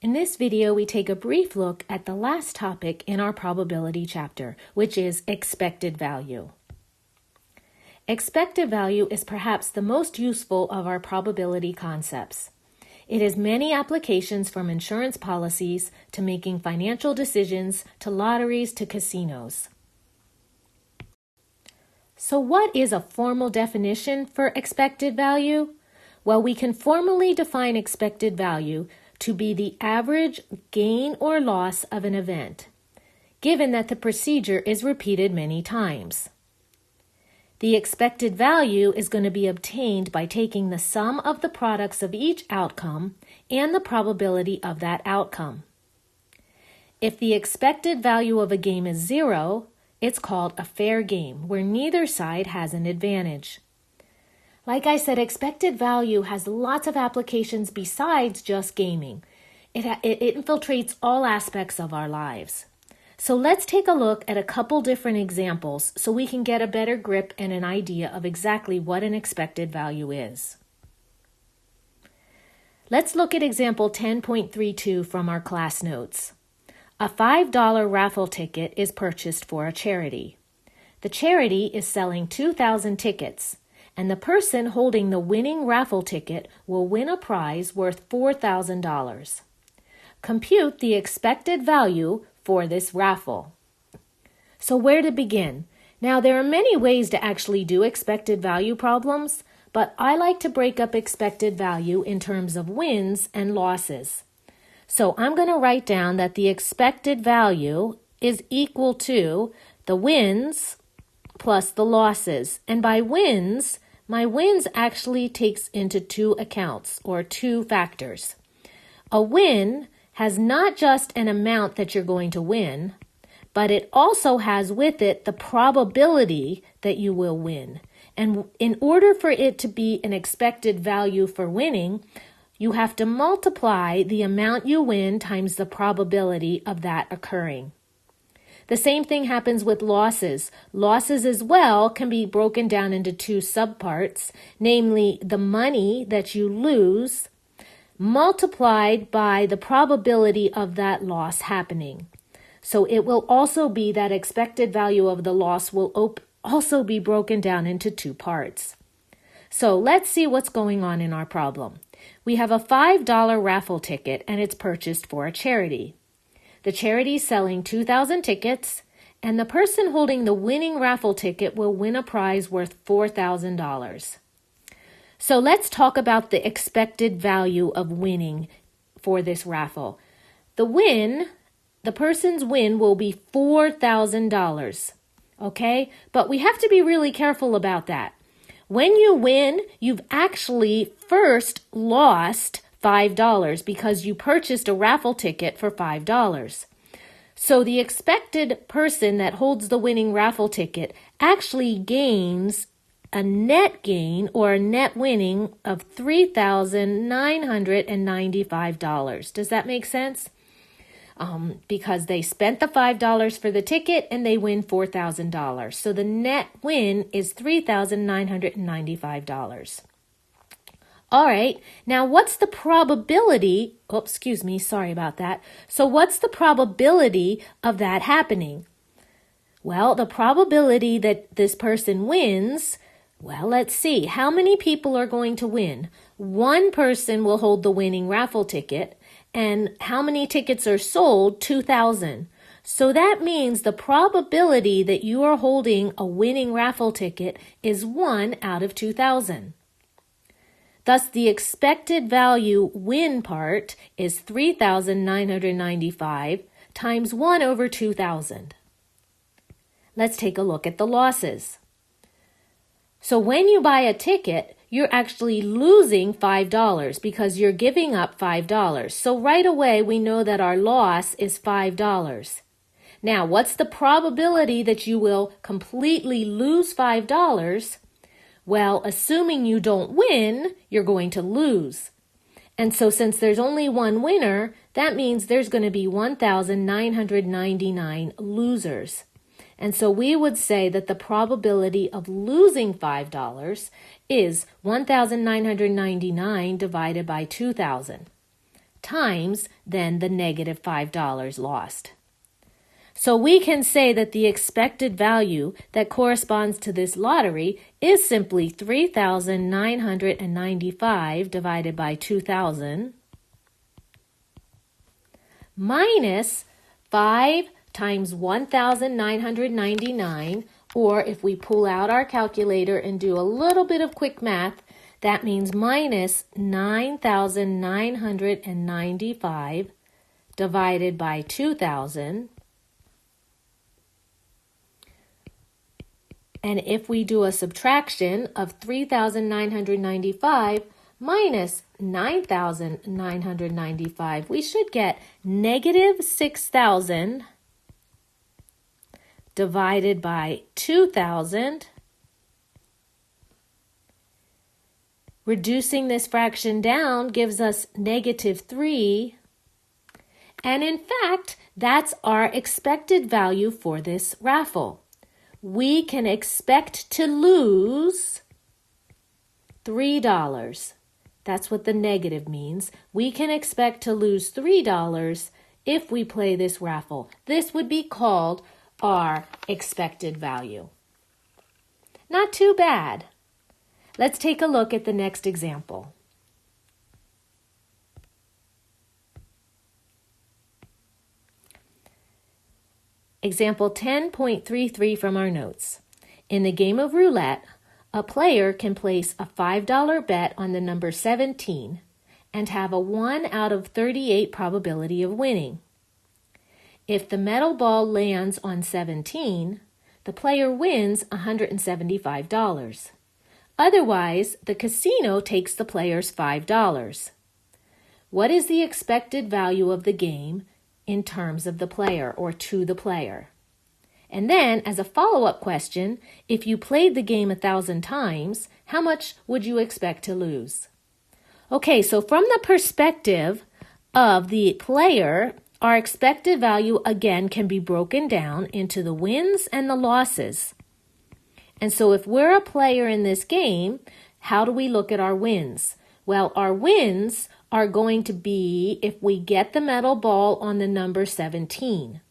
In this video, we take a brief look at the last topic in our probability chapter, which is expected value. Expected value is perhaps the most useful of our probability concepts. It has many applications from insurance policies to making financial decisions to lotteries to casinos. So what is a formal definition for expected value? Well, we can formally define expected value to be the average gain or loss of an event, given that the procedure is repeated many times. The expected value is going to be obtained by taking the sum of the products of each outcome and the probability of that outcome. If the expected value of a game is 0, it's called a fair game, where neither side has an advantage. Like I said, expected value has lots of applications besides just gaming. It infiltrates all aspects of our lives. So let's take a look at a couple different examples so we can get a better grip and an idea of exactly what an expected value is. Let's look at example 10.32 from our class notes. A $5 raffle ticket is purchased for a charity. The charity is selling 2,000 tickets, and the person holding the winning raffle ticket will win a prize worth $4,000. Compute the expected value for this raffle. So where to begin? Now, there are many ways to actually do expected value problems, but I like to break up expected value in terms of wins and losses. So I'm going to write down that the expected value is equal to the wins plus the losses. And by wins, my wins actually takes into two accounts or two factors. A win has not just an amount that you're going to win, but it also has with it the probability that you will win. And in order for it to be an expected value for winning, you have to multiply the amount you win times the probability of that occurring. The same thing happens with losses. Losses as well can be broken down into two subparts, namely the money that you lose multiplied by the probability of that loss happening. So it will also be that expected value of the loss will also be broken down into two parts. So let's see what's going on in our problem. We have a $5 raffle ticket and it's purchased for a charity. The charity is selling 2,000 tickets, and the person holding the winning raffle ticket will win a prize worth $4,000. So let's talk about the expected value of winning for this raffle. The person's win will be $4,000, okay? But we have to be really careful about that. When you win, you've actually first lost $5 because you purchased a raffle ticket for $5. So the expected person that holds the winning raffle ticket actually gains a net gain or a net winning of $3,995. Does that make sense? Because they spent the $5 for the ticket and they win $4,000. So the net win is $3,995. All right, now what's the probability? Sorry about that. So what's the probability of that happening? Well, the probability that this person wins, well, let's see. How many people are going to win? One person will hold the winning raffle ticket, and how many tickets are sold? 2,000. So that means the probability that you are holding a winning raffle ticket is 1 out of 2,000. Thus, the expected value win part is 3,995 times 1 over 2,000. Let's take a look at the losses. So when you buy a ticket, you're actually losing $5 because you're giving up $5. So right away, we know that our loss is $5. Now, what's the probability that you will completely lose $5? Well, assuming you don't win, you're going to lose. And so since there's only one winner, that means there's going to be 1,999 losers. And so we would say that the probability of losing $5 is 1,999 divided by 2,000. times than the negative $5 lost. So we can say that the expected value that corresponds to this lottery is simply 3,995 divided by 2,000 minus 5 times 1,999, or if we pull out our calculator and do a little bit of quick math, that means minus 9,995 divided by 2,000. And if we do a subtraction of 3,995 minus 9,995, we should get negative 6,000 divided by 2,000. Reducing this fraction down gives us negative 3. And in fact, that's our expected value for this raffle. We can expect to lose $3. That's what the negative means. We can expect to lose $3 if we play this raffle. This would be called our expected value. Not too bad. Let's take a look at the next example. Example 10.33 from our notes. In the game of roulette, a player can place a $5 bet on the number 17 and have a 1 out of 38 probability of winning. If the metal ball lands on 17, the player wins $175. Otherwise, the casino takes the player's $5. What is the expected value of the game in terms of the player or to the player? And then, as a follow-up question, if you played the game 1,000 times, how much would you expect to lose? Okay, so from the perspective of the player, our expected value again can be broken down into the wins and the losses. And so if we're a player in this game, how do we look at our wins? Well, our wins are going to be if we get the metal ball on the number 17.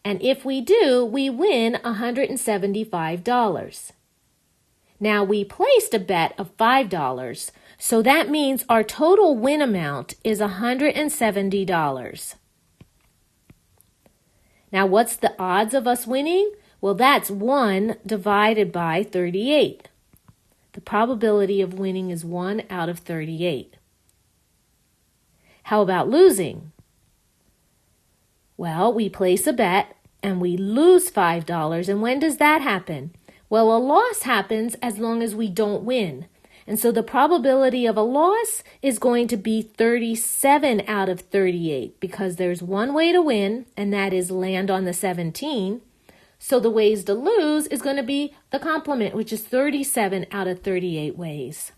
And if we do, we win $175. Now, we placed a bet of $5, so that means our total win amount is $170. Now, what's the odds of us winning? Well, that's 1 divided by 38. The probability of winning is 1 out of 38. How about losing? Well, we place a bet and we lose $5. And when does that happen? Well, a loss happens as long as we don't win. And so the probability of a loss is going to be 37 out of 38 because there's one way to win, and that is land on the 17. So the ways to lose is going to be the complement, which is 37 out of 38 ways.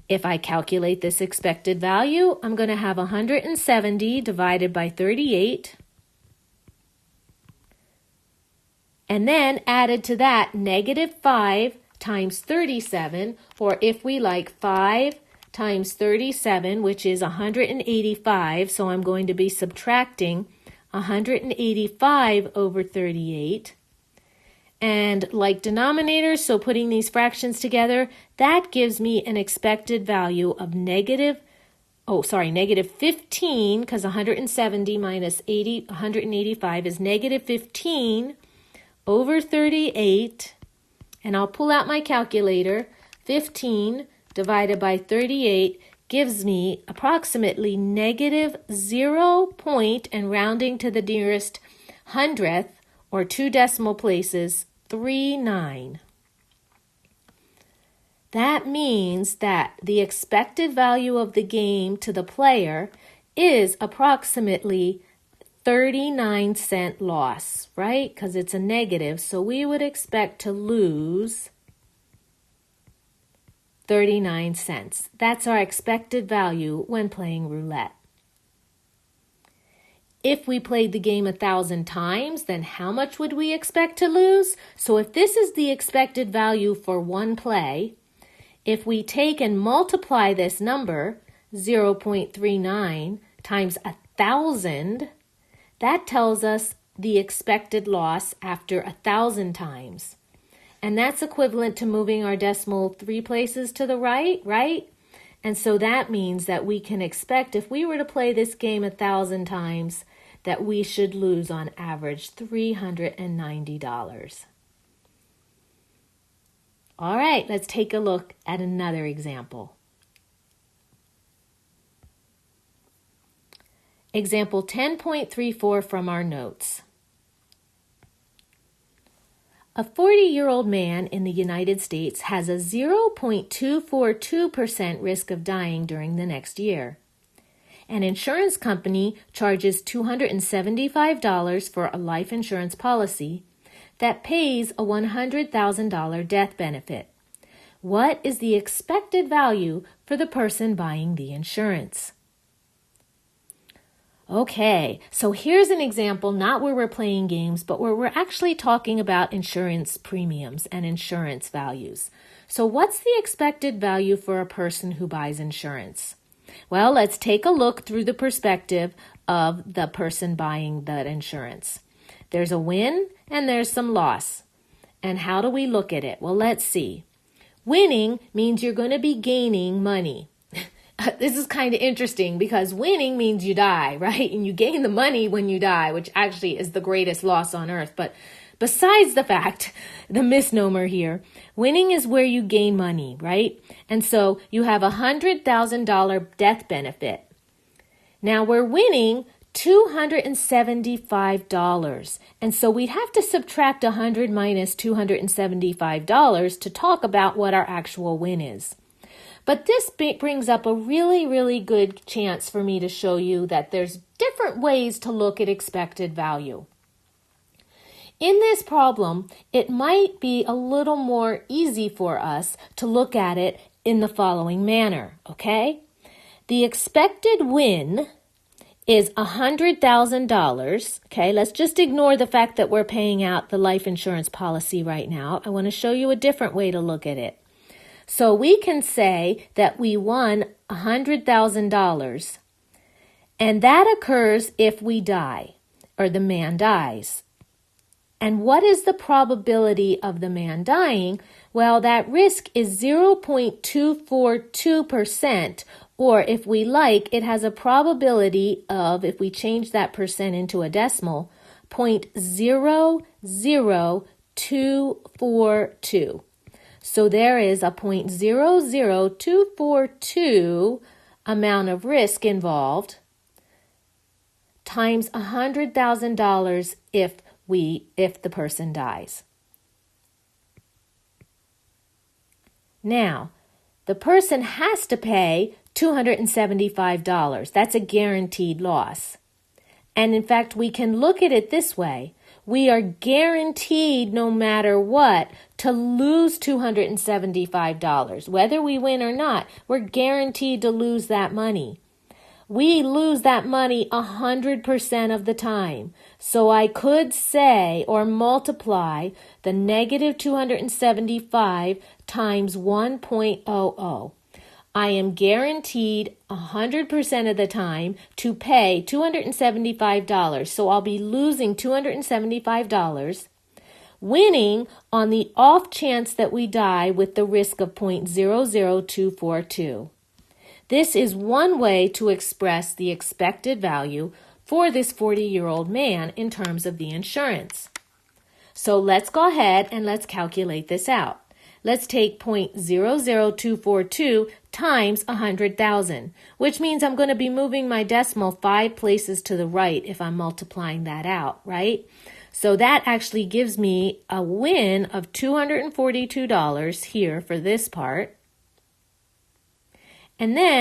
If I calculate this expected value, I'm going to have 170 divided by 38. And then added to that, negative 5 times 37, or if we like, 5 times 37, which is 185. So I'm going to be subtracting 185 over 38. And like denominators, so putting these fractions together, that gives me an expected value of negative 15, because 170 minus 185 is negative 15 over 38. And I'll pull out my calculator. 15 divided by 38 gives me approximately negative 0 point, and rounding to the nearest hundredth, or 2 decimal places, 39. That means that the expected value of the game to the player is approximately 39-cent loss, right? Because it's a negative, so we would expect to lose 39 cents. That's our expected value when playing roulette. If we played the game 1,000 times, then how much would we expect to lose? So if this is the expected value for one play, if we take and multiply this number, 0.39 times 1,000, that tells us the expected loss after 1,000 times. And that's equivalent to moving our decimal 3 places to the right, right? And so that means that we can expect, if we were to play this game 1,000 times, that we should lose on average $390. All right, let's take a look at another example. Example 10.34 from our notes. A 40-year-old man in the United States has a 0.242% risk of dying during the next year. An insurance company charges $275 for a life insurance policy that pays a $100,000 death benefit. What is the expected value for the person buying the insurance? Okay, so here's an example, not where we're playing games, but where we're actually talking about insurance premiums and insurance values. So what's the expected value for a person who buys insurance? Well, let's take a look through the perspective of the person buying that insurance. There's a win and there's some loss. And how do we look at it? Well, let's see. Winning means you're going to be gaining money. This is kind of interesting because winning means you die, right? And you gain the money when you die, which actually is the greatest loss on earth. But besides the fact, the misnomer here, winning is where you gain money, right? And so you have a $100,000 death benefit. Now we're winning $275. And so we'd have to subtract 100 minus $275 to talk about what our actual win is. But this brings up a really good chance for me to show you that there's different ways to look at expected value. In this problem, it might be a little more easy for us to look at it in the following manner, okay? The expected win is $100,000, okay? Let's just ignore the fact that we're paying out the life insurance policy right now. I want to show you a different way to look at it. So we can say that we won $100,000, and that occurs if we die, or the man dies. And what is the probability of the man dying? Well, that risk is 0.242%, or if we like, it has a probability of, if we change that percent into a decimal, 0.00242. So there is a 0.00242 amount of risk involved times $100,000 if the person dies. Now, the person has to pay $275. That's a guaranteed loss. And in fact, we can look at it this way. We are guaranteed, no matter what, to lose $275. Whether we win or not, we're guaranteed to lose that money. We lose that money 100% of the time. So I could say or multiply the negative 275 times 1.00. I am guaranteed 100% of the time to pay $275. So I'll be losing $275, winning on the off chance that we die with the risk of 0.00242. This is one way to express the expected value for this 40-year-old man in terms of the insurance. So let's go ahead and let's calculate this out. Let's take 0.00242 times 100,000, which means I'm going to be moving my decimal 5 places to the right if I'm multiplying that out, right? So that actually gives me a win of $242 here for this part. And then